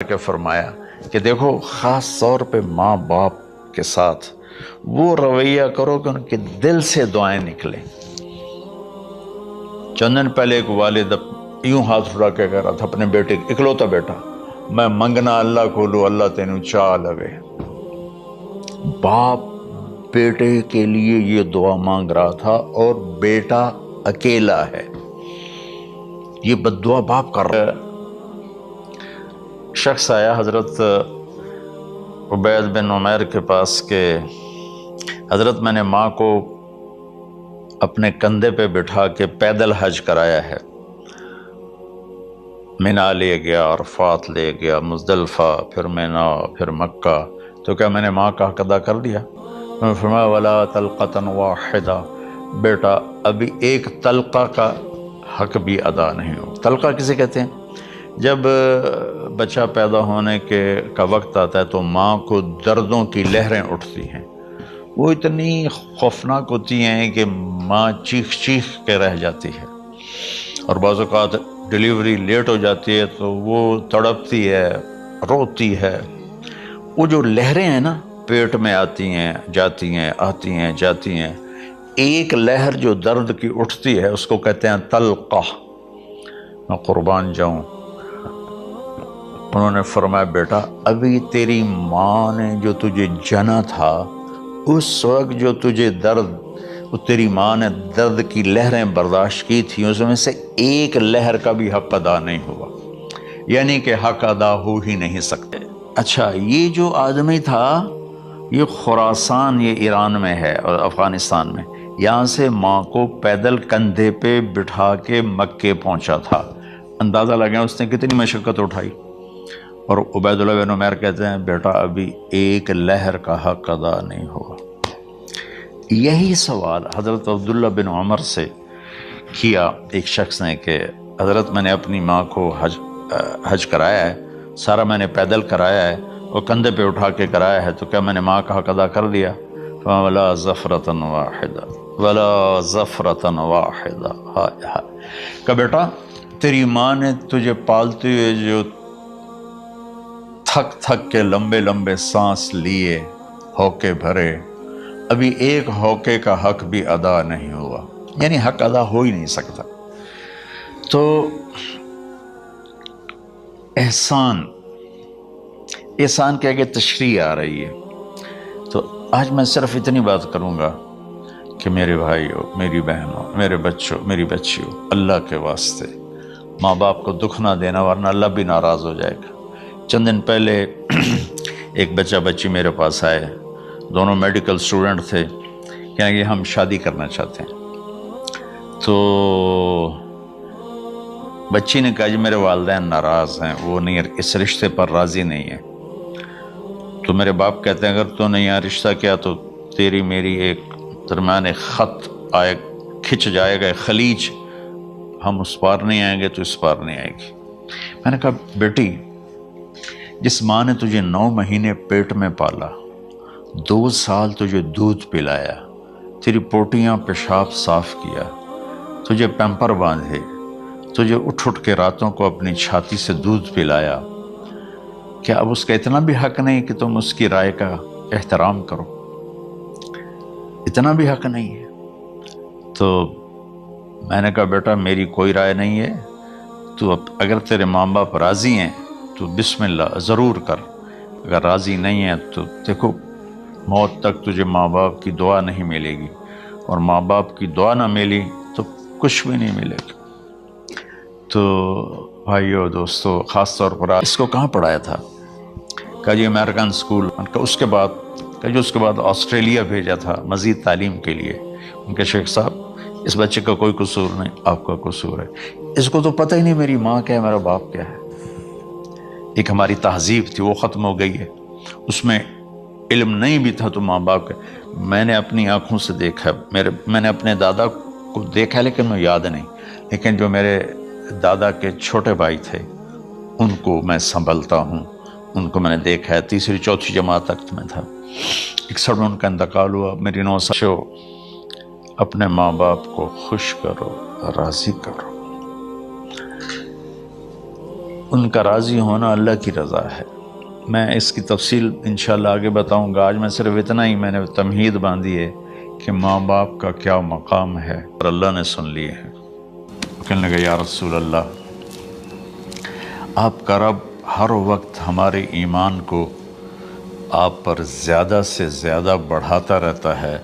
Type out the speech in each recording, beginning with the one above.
کے فرمایا کہ دیکھو خاص طور پہ ماں باپ کے ساتھ وہ رویہ کرو کہ ان کے دل سے دعائیں نکلیں۔ چند دن پہلے ایک والد یوں ہاتھ اٹھا کے کہہ رہا تھا اپنے بیٹے، اکلوتا بیٹا، میں منگنا اللہ کو لو اللہ تینوں چاہ لگے۔ باپ بیٹے کے لیے یہ دعا مانگ رہا تھا اور بیٹا اکیلا ہے، یہ بد دعا باپ کر رہا ہے۔ شخص آیا حضرت عبید بن عمیر کے پاس کہ حضرت میں نے ماں کو اپنے کندھے پہ بٹھا کے پیدل حج کرایا ہے، مینا لے گیا، عرفات لے گیا، مزدلفہ، پھر مینا، پھر مکہ، تو کیا میں نے ماں کا حق ادا کر دیا؟ میں نے فرمایا ولا طلقۃ واحدہ، بیٹا ابھی ایک طلقہ کا حق بھی ادا نہیں ہو۔ طلقہ کسے کہتے ہیں؟ جب بچہ پیدا ہونے کا وقت آتا ہے تو ماں کو دردوں کی لہریں اٹھتی ہیں، وہ اتنی خوفناک ہوتی ہیں کہ ماں چیخ چیخ کے رہ جاتی ہے، اور بعض اوقات ڈیلیوری لیٹ ہو جاتی ہے تو وہ تڑپتی ہے، روتی ہے۔ وہ جو لہریں ہیں نا پیٹ میں آتی ہیں جاتی ہیں، آتی ہیں جاتی ہیں، ایک لہر جو درد کی اٹھتی ہے اس کو کہتے ہیں طلقہ۔ میں قربان جاؤں، انہوں نے فرمایا بیٹا ابھی تیری ماں نے جو تجھے جنا تھا اس وقت جو تجھے وہ تیری ماں نے درد کی لہریں برداشت کی تھی، اس میں سے ایک لہر کا بھی حق ادا نہیں ہوا، یعنی کہ حق ادا ہو ہی نہیں سکتے۔ اچھا، یہ جو آدمی تھا یہ خراسان، یہ ایران میں ہے اور افغانستان میں، یہاں سے ماں کو پیدل کندھے پہ بٹھا کے مکے پہنچا تھا۔ اندازہ لگا اس نے کتنی مشقت اٹھائی۔ اور عبید اللہ بن عمیر کہتے ہیں بیٹا ابھی ایک لہر کا حق ادا نہیں ہوا۔ یہی سوال حضرت عبداللہ بن عمر سے کیا ایک شخص نے کہ حضرت میں نے اپنی ماں کو حج کرایا ہے، سارا میں نے پیدل کرایا ہے اور کندھے پہ اٹھا کے کرایا ہے، تو کیا میں نے ماں کا حق ادا کر دیا؟ ولا ظفرۃ واحدہ ولا ظفرۃ واحدہ۔ کہ بیٹا تیری ماں نے تجھے پالتے ہوئے جو تھک تھک کے لمبے لمبے سانس لیے، ہوکے بھرے، ابھی ایک ہوکے کا حق بھی ادا نہیں ہوا، یعنی حق ادا ہو ہی نہیں سکتا۔ تو احسان کے آگے تشریح آ رہی ہے۔ تو آج میں صرف اتنی بات کروں گا کہ میرے بھائیو، میری بہنوں، میرے بچوں، میری بچیوں، اللہ کے واسطے ماں باپ کو دکھ نہ دینا ورنہ اللہ بھی ناراض ہو جائے گا۔ چند دن پہلے ایک بچہ بچی میرے پاس آئے، دونوں میڈیکل سٹوڈنٹ تھے، کہیں کہ ہم شادی کرنا چاہتے ہیں۔ تو بچی نے کہا جی میرے والدین ناراض ہیں، وہ نہیں، اس رشتے پر راضی نہیں ہیں۔ تو میرے باپ کہتے ہیں اگر تو نے یہاں رشتہ کیا تو تیری میری ایک درمیان ایک خط آئے، کھچ جائے گا خلیج، ہم اس پار نہیں آئیں گے تو اس پار نہیں آئے گی۔ میں نے کہا بیٹی جس ماں نے تجھے 9 مہینے پیٹ میں پالا، 2 سال تجھے دودھ پلایا، تیری پوٹیاں پیشاب صاف کیا، تجھے پیمپر باندھے، تجھے اٹھ کے راتوں کو اپنی چھاتی سے دودھ پلایا، کیا اب اس کا اتنا بھی حق نہیں کہ تم اس کی رائے کا احترام کرو؟ اتنا بھی حق نہیں ہے؟ تو میں نے کہا بیٹا میری کوئی رائے نہیں ہے، تو اگر تیرے ماں باپ راضی ہیں تو بسم اللہ ضرور کر، اگر راضی نہیں ہے تو دیکھو موت تک تجھے ماں باپ کی دعا نہیں ملے گی، اور ماں باپ کی دعا نہ ملی تو کچھ بھی نہیں ملے گا۔ تو بھائیو دوستو، خاص طور پر اس کو کہاں پڑھایا تھا؟ کہا جی امریکن اسکول۔ اس کے بعد آسٹریلیا بھیجا تھا مزید تعلیم کے لیے۔ ان کے شیخ صاحب اس بچے کا کوئی قصور نہیں، آپ کا قصور ہے، اس کو تو پتہ ہی نہیں میری ماں کیا ہے میرا باپ کیا ہے۔ ایک ہماری تہذیب تھی وہ ختم ہو گئی ہے، اس میں علم نہیں بھی تھا تو ماں باپ کا۔ میں نے اپنی آنکھوں سے دیکھا، میں نے اپنے دادا کو دیکھا لیکن مجھے یاد نہیں، لیکن جو میرے دادا کے چھوٹے بھائی تھے ان کو میں سنبھلتا ہوں، ان کو میں نے دیکھا ہے، 3ری 4تھی جماعت تک میں تھا۔ 61 میں ان کا انتقال ہوا۔ میری 9 سال اپنے ماں باپ کو خوش کرو، راضی کرو۔ ان کا راضی ہونا اللہ کی رضا ہے۔ میں اس کی تفصیل انشاءاللہ آگے بتاؤں گا، آج میں صرف اتنا ہی میں نے تمہید باندھی ہے کہ ماں باپ کا کیا مقام ہے، اور اللہ نے سن لیے ہیں۔ کہنے لگا یا رسول اللہ، آپ کا رب ہر وقت ہمارے ایمان کو آپ پر زیادہ سے زیادہ بڑھاتا رہتا ہے،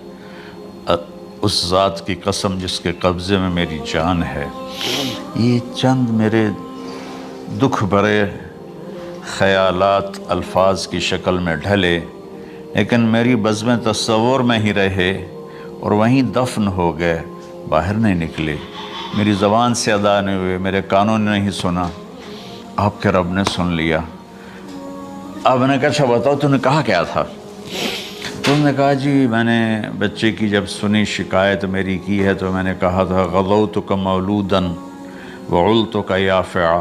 اس ذات کی قسم جس کے قبضے میں میری جان ہے۔ یہ چند میرے دکھ بھرے خیالات الفاظ کی شکل میں ڈھلے، لیکن میری بزم تصور میں ہی رہے اور وہیں دفن ہو گئے، باہر نہیں نکلے، میری زبان سے ادا نہیں ہوئے، میرے کانوں نے نہیں سنا، آپ کے رب نے سن لیا۔ اب میں نے کہا اچھا بتاؤ تو نے کہا کیا تھا؟ تو انہوں نے کہا جی میں نے بچے کی جب سنی شکایت میری کی ہے تو میں نے کہا تھا غضوتک مولودا وعلتک یافعا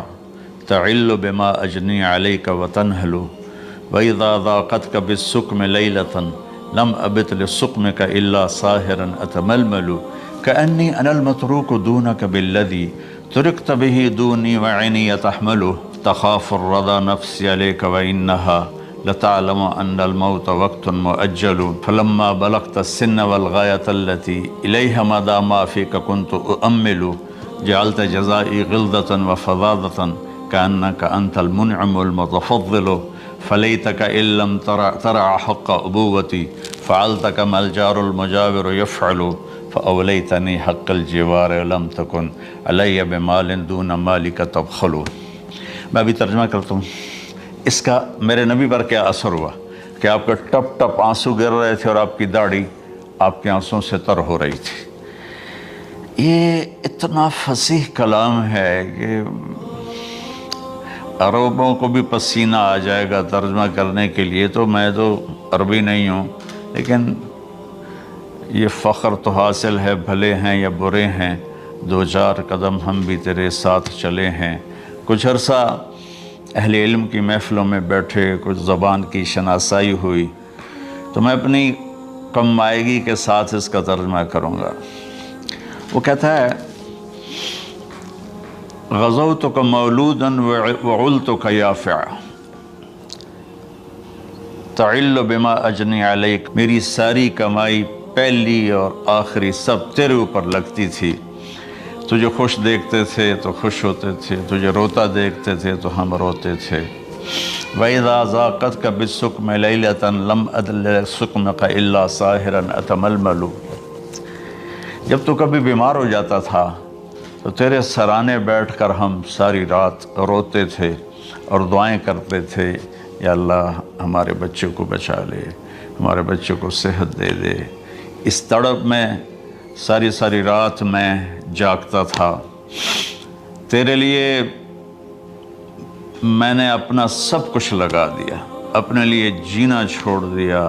تعل بما اجنی علیک وتنہل وَإِذَا ذَاقَتْكَ بِالسُّقْمِ لَيْلَةً لَمْ أَبِتْ لِلسُّقْمِكَ إِلَّا صَاهِرًا أَتَمَلْمَلُ كَأَنِّي أَنَا الْمَتْرُوكُ دُونَكَ بِالَّذِي تُرِكْتَ بِهِ دُونِي وَعِنِي يَتَحْمَلُ تَخَافُ الرَّضَى نَفْسِي عَلَيْكَ وَإِنَّهَا لتعلم أن الموت وقت مؤجل فلما بلغت السن والغاية التي إليها مدى ما فيك كنت أؤمل جعلت جزائي غلظة وفظاظة كأنك أنت المنعم المتفضل فليتك إن لم ترع حق أبوتي فعلت كما الجار المجاور يفعل فأوليتني حق الجوار لم تكن علي بمال دون مالك تبخل۔ میں ابھی ترجمہ کرتا ہوں۔ اس کا میرے نبی پر کیا اثر ہوا کہ آپ کے ٹپ ٹپ آنسو گر رہے تھے اور آپ کی داڑھی آپ کے آنسوں سے تر ہو رہی تھی۔ یہ اتنا فصیح کلام ہے کہ عربوں کو بھی پسینہ آ جائے گا ترجمہ کرنے کے لیے، تو میں تو عربی نہیں ہوں، لیکن یہ فخر تو حاصل ہے، بھلے ہیں یا برے ہیں، دو چار قدم ہم بھی تیرے ساتھ چلے ہیں۔ کچھ عرصہ اہل علم کی محفلوں میں بیٹھے، کچھ زبان کی شناسائی ہوئی، تو میں اپنی کم مائگی کے ساتھ اس کا ترجمہ کروں گا۔ وہ کہتا ہے غزوتک مولودا وعلتک یافعا تعل بما اجنی علیک، میری ساری کمائی پہلی اور آخری سب تیرے اوپر لگتی تھی، تجھے خوش دیکھتے تھے تو خوش ہوتے تھے، تجھے روتا دیکھتے تھے تو ہم روتے تھے۔ وَإِذَا ذَاقَتْكَ بِالسُّقْمِ لَيْلَةً لَمْ أَدْلِ سُقْمِكَ إِلَّا صَاهِرًا أَتَمَلْمَلُ، جب تو کبھی بیمار ہو جاتا تھا تو تیرے سرانے بیٹھ کر ہم ساری رات روتے تھے اور دعائیں کرتے تھے، یا اللہ ہمارے بچے کو بچا لے، ہمارے بچے کو صحت دے دے۔ اس تڑپ میں ساری ساری رات میں جاگتا تھا، تیرے لیے میں نے اپنا سب کچھ لگا دیا، اپنے لیے جینا چھوڑ دیا،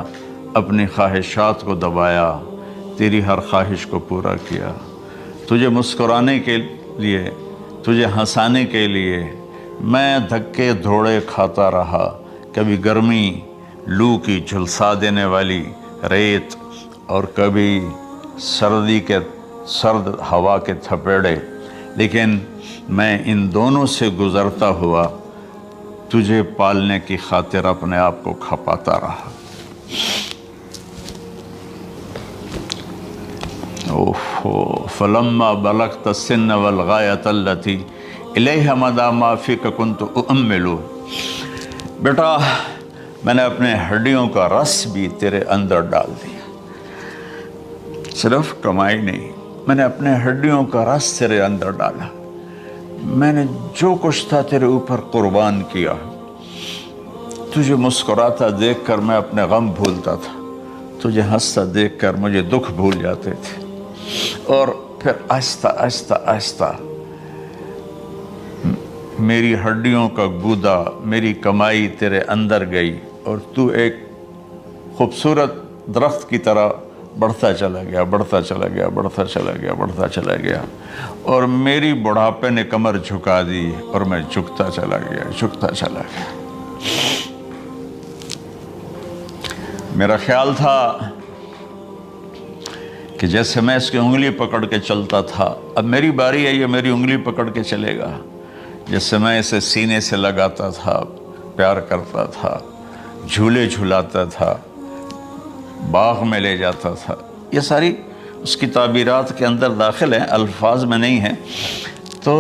اپنی خواہشات کو دبایا، تیری ہر خواہش کو پورا کیا، تجھے مسکرانے کے لیے، تجھے ہنسانے کے لیے میں دھکے دھوڑے کھاتا رہا، کبھی گرمی لو کی جھلسا دینے والی ریت اور کبھی سردی کے سرد ہوا کے تھپیڑے، لیکن میں ان دونوں سے گزرتا ہوا تجھے پالنے کی خاطر اپنے آپ کو کھپاتا رہا۔ فلما بلغت السن والغایۃ التی الیہا مدی ما فیک کنت اؤمل، بیٹا میں نے اپنے ہڈیوں کا رس بھی تیرے اندر ڈال دیا، صرف کمائی نہیں، میں نے اپنے ہڈیوں کا رس تیرے اندر ڈالا، میں نے جو کچھ تھا تیرے اوپر قربان کیا، تجھے مسکراتا دیکھ کر میں اپنے غم بھولتا تھا، تجھے ہنستا دیکھ کر مجھے دکھ بھول جاتے تھے، اور پھر آہستہ آہستہ آہستہ میری ہڈیوں کا گودا، میری کمائی تیرے اندر گئی اور تو ایک خوبصورت درخت کی طرح بڑھتا چلا گیا، بڑھتا چلا گیا، بڑھتا چلا گیا، بڑھتا چلا گیا، اور میری بڑھاپے نے کمر جھکا دی اور میں جھکتا چلا گیا، جھکتا چلا گیا۔ میرا خیال تھا کہ جیسے میں اس کی انگلی پکڑ کے چلتا تھا، اب میری باری ہے، یہ میری انگلی پکڑ کے چلے گا، جیسے میں اسے سینے سے لگاتا تھا، پیار کرتا تھا، جھولے جھلاتا تھا، باغ میں لے جاتا تھا، یہ ساری اس کی تعبیرات کے اندر داخل ہیں، الفاظ میں نہیں ہیں۔ تو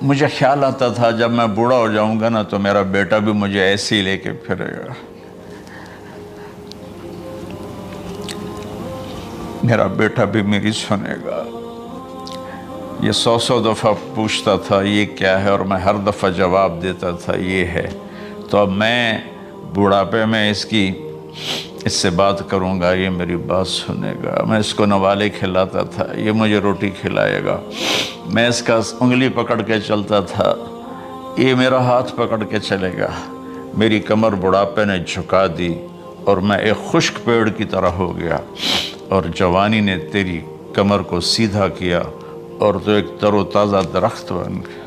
مجھے خیال آتا تھا جب میں بوڑھا ہو جاؤں گا نا تو میرا بیٹا بھی مجھے ایسے ہی لے کے پھرے گا، میرا بیٹا بھی میری سنے گا۔ یہ 100 دفعہ پوچھتا تھا یہ کیا ہے، اور میں ہر دفعہ جواب دیتا تھا یہ ہے۔ تو اب میں بوڑھاپے میں اس سے بات کروں گا، یہ میری بات سنے گا۔ میں اس کو نوالے کھلاتا تھا، یہ مجھے روٹی کھلائے گا۔ میں اس کا انگلی پکڑ کے چلتا تھا، یہ میرا ہاتھ پکڑ کے چلے گا۔ میری کمر بڑھاپے نے جھکا دی اور میں ایک خشک پیڑ کی طرح ہو گیا، اور جوانی نے تیری کمر کو سیدھا کیا اور تو ایک تر و تازہ درخت بن گیا۔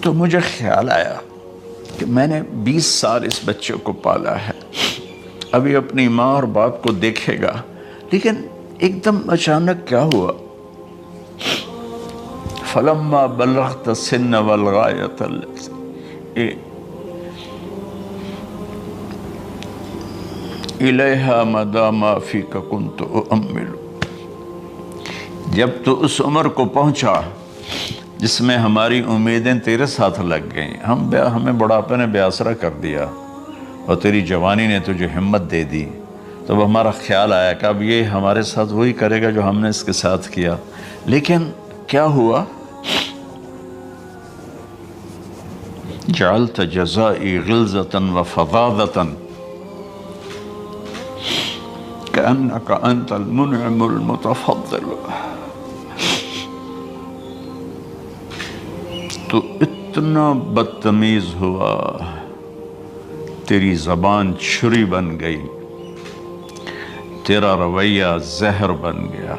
تو مجھے خیال آیا کہ میں نے 20 سال اس بچے کو پالا ہے، ابھی اپنی ماں اور باپ کو دیکھے گا، لیکن ایک دم اچانک کیا ہوا؟ فَلَمَّا بَلَغْتَ السِّنَّ وَالْغَایَةَ الَّتِي إِلَيْهَا مَدَى مَا فِيكَ كُنْتُ أُؤَمِّلُ، جب تو اس عمر کو پہنچا جس میں ہماری امیدیں تیرے ساتھ لگ گئیں، ہمیں بڑھاپے نے بے آسرا کر دیا اور تیری جوانی نے تجھے ہمت دے دی، تب ہمارا خیال آیا کہ اب یہ ہمارے ساتھ وہی کرے گا جو ہم نے اس کے ساتھ کیا۔ لیکن کیا ہوا؟ جعلت جزائی غلظة وفظاظة كأنك أنت المنعم المتفضل، تو اتنا بدتمیز ہوا، تیری زبان چھری بن گئی، تیرا رویہ زہر بن گیا،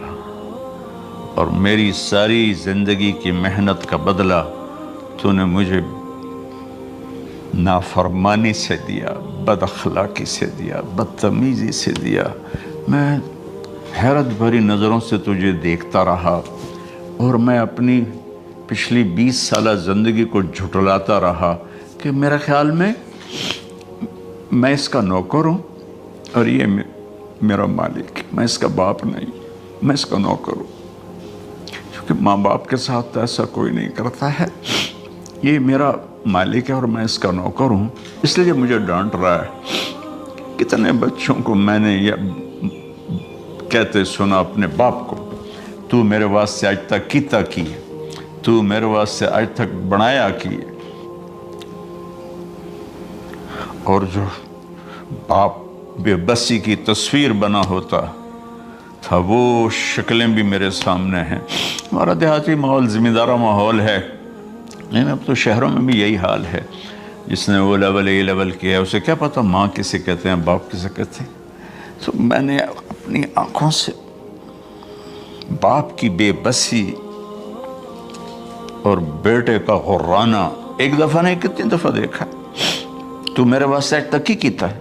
اور میری ساری زندگی کی محنت کا بدلہ تو نے مجھے نافرمانی سے دیا، بد اخلاقی سے دیا، بدتمیزی سے دیا۔ میں حیرت بھری نظروں سے تجھے دیکھتا رہا، اور میں اپنی پچھلی 20 سالہ زندگی کو جھٹلاتا رہا کہ میرے خیال میں میں اس کا نوکر ہوں اور یہ میرا مالک، میں اس کا باپ نہیں، میں اس کا نوکر ہوں، کیونکہ ماں باپ کے ساتھ ایسا کوئی نہیں کرتا ہے، یہ میرا مالک ہے اور میں اس کا نوکر ہوں، اس لیے مجھے ڈانٹ رہا ہے۔ کتنے بچوں کو میں نے یہ کہتے سنا اپنے باپ کو، تو میرے واسطے آج تک کیتا کی، تو میرے واسطے آج تک بنایا کی، اور جو باپ بے بسی کی تصویر بنا ہوتا تھا وہ شکلیں بھی میرے سامنے ہیں۔ ہمارا دیہاتی ماحول زمیندارہ ماحول ہے، لیکن اب تو شہروں میں بھی یہی حال ہے۔ جس نے وہ لیول اے لیول کیا ہے اسے کیا پتہ ماں کسے کہتے ہیں، باپ کسے کہتے ہیں۔ تو میں نے اپنی آنکھوں سے باپ کی بے بسی اور بیٹے کا غرانہ ایک دفعہ نہیں کتنی دفعہ دیکھا۔ تو میرے واسطے آج تک ہی کیتا ہے،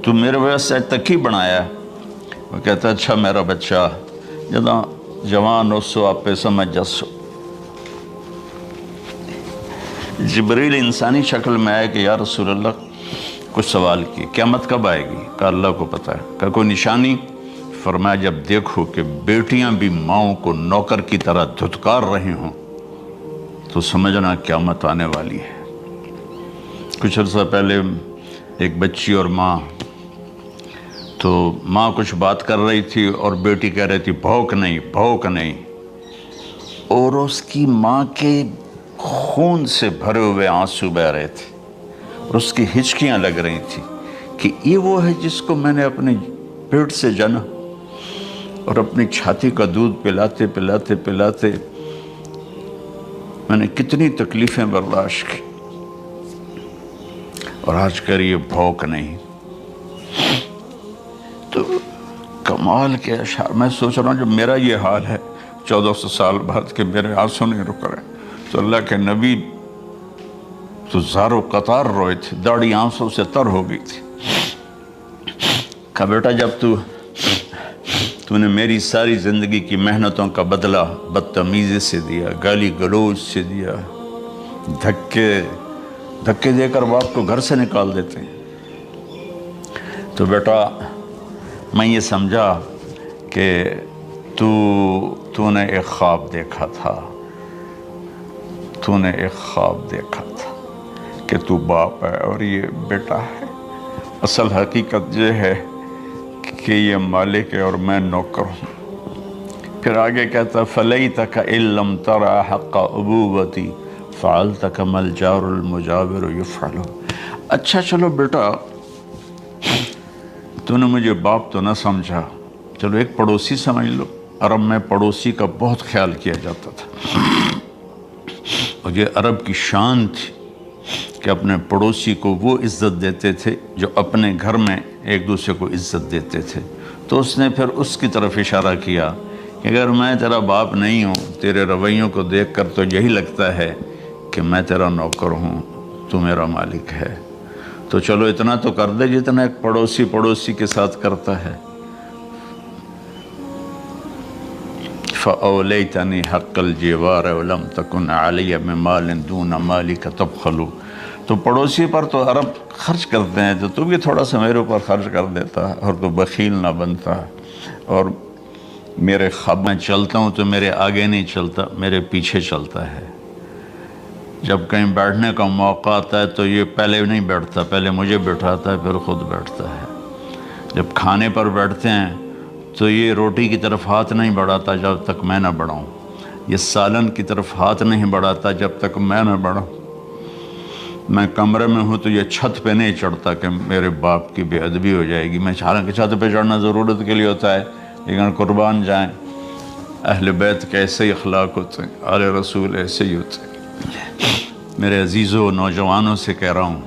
تو میرے واسطے آج تک ہی بنایا ہے۔ وہ کہتا ہے اچھا میرا بچہ جداں جوان ہو سو آپ پہ سمجھ جسو۔ جبریل انسانی شکل میں آئے کہ یا رسول اللہ کچھ سوال کی، قیامت کب آئے گی؟ کہ اللہ کو پتہ ہے۔ کہ کوئی نشانی؟ فرمایا جب دیکھو کہ بیٹیاں بھی ماؤں کو نوکر کی طرح دھتکار رہے ہوں تو سمجھنا قیامت آنے والی ہے۔ کچھ عرصہ پہلے ایک بچی اور ماں، تو ماں کچھ بات کر رہی تھی اور بیٹی کہہ رہی تھی بھوک نہیں بھوک نہیں، اور اس کی ماں کے خون سے بھرے ہوئے آنسو بہ رہے تھے اور اس کی ہچکیاں لگ رہی تھی کہ یہ وہ ہے جس کو میں نے اپنے پیٹ سے جنا، اور اپنی چھاتی کا دودھ پلاتے پلاتے پلاتے میں نے کتنی تکلیفیں برداشت کی، اور آج کر یہ بھوک نہیں۔ تو کمال کے اشعار میں سوچ رہا ہوں جب میرا یہ حال ہے 1400 سال بعد کہ میرے آنسو نہیں رک رہے، تو اللہ کے نبی تو زارو قطار روئے تھے، داڑھی آنسوں سے تر ہو گئی تھی۔ کہا بیٹا جب تو تو نے میری ساری زندگی کی محنتوں کا بدلہ بدتمیزی سے دیا، گالی گلوچ سے دیا، دھکے دے کر باپ کو گھر سے نکال دیتے ہیں۔ تو بیٹا میں یہ سمجھا کہ تو نے ایک خواب دیکھا تھا، کہ تو باپ ہے اور یہ بیٹا ہے۔ اصل حقیقت یہ ہے کہ یہ مالک ہے اور میں نوکر ہوں۔ پھر آگے کہتا فَلَيْتَكَ إِن لَّمْ تَرَ حَقَّ أُبُوَّتِي فَعَلْتَ كَمَا الْجَارُ الْمُجَاوِرُ يَفْعَلُ۔ اچھا چلو بیٹا، تو نے مجھے باپ تو نہ سمجھا، چلو ایک پڑوسی سمجھ لو۔ عرب میں پڑوسی کا بہت خیال کیا جاتا تھا، اور یہ عرب کی شان تھی کہ اپنے پڑوسی کو وہ عزت دیتے تھے جو اپنے گھر میں ایک دوسرے کو عزت دیتے تھے۔ تو اس نے پھر اس کی طرف اشارہ کیا کہ اگر میں تیرا باپ نہیں ہوں، تیرے رویوں کو دیکھ کر تو یہی لگتا ہے کہ میں تیرا نوکر ہوں، تو میرا مالک ہے، تو چلو اتنا تو کر دے جتنا ایک پڑوسی کے ساتھ کرتا ہے۔ فَأَوْلَيْتَنِي حَقَّ الْجِوَارِ وَلَمْ تَكُنْ عَلَيَّ بِمَالٍ دُونَ مَالِكَ تَبْخَلُ۔ تو پڑوسی پر تو عرب خرچ کرتے ہیں، تو بھی تھوڑا سا میرے اوپر خرچ کر دیتا ہے، اور تو بخیل نہ بنتا ہے، اور میرے خواب میں چلتا ہوں تو میرے آگے نہیں چلتا، میرے پیچھے چلتا ہے۔ جب کہیں بیٹھنے کا موقع آتا ہے تو یہ پہلے نہیں بیٹھتا، پہلے مجھے بٹھاتا ہے، پھر خود بیٹھتا ہے۔ جب کھانے پر بیٹھتے ہیں تو یہ روٹی کی طرف ہاتھ نہیں بڑھاتا جب تک میں نہ بڑھاؤں، یہ سالن کی طرف ہاتھ نہیں بڑھاتا جب تک میں نہ بڑھاؤں۔ میں کمرے میں ہوں تو یہ چھت پہ نہیں چڑھتا کہ میرے باپ کی بے ادبی ہو جائے گی۔ میں حالانکہ چھت پہ چڑھنا ضرورت کے لیے ہوتا ہے، لیکن قربان جائیں اہل بیت کے ایسے ہی اخلاق ہوتے ہیں، آل رسول ایسے ہی ہوتے ہیں۔ میرے عزیزوں نوجوانوں سے کہہ رہا ہوں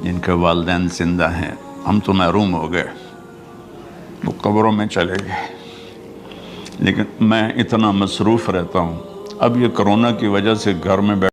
جن کے والدین زندہ ہیں، ہم تو محروم ہو گئے، وہ قبروں میں چلے گئے، لیکن میں اتنا مصروف رہتا ہوں۔ اب یہ کرونا کی وجہ سے گھر میں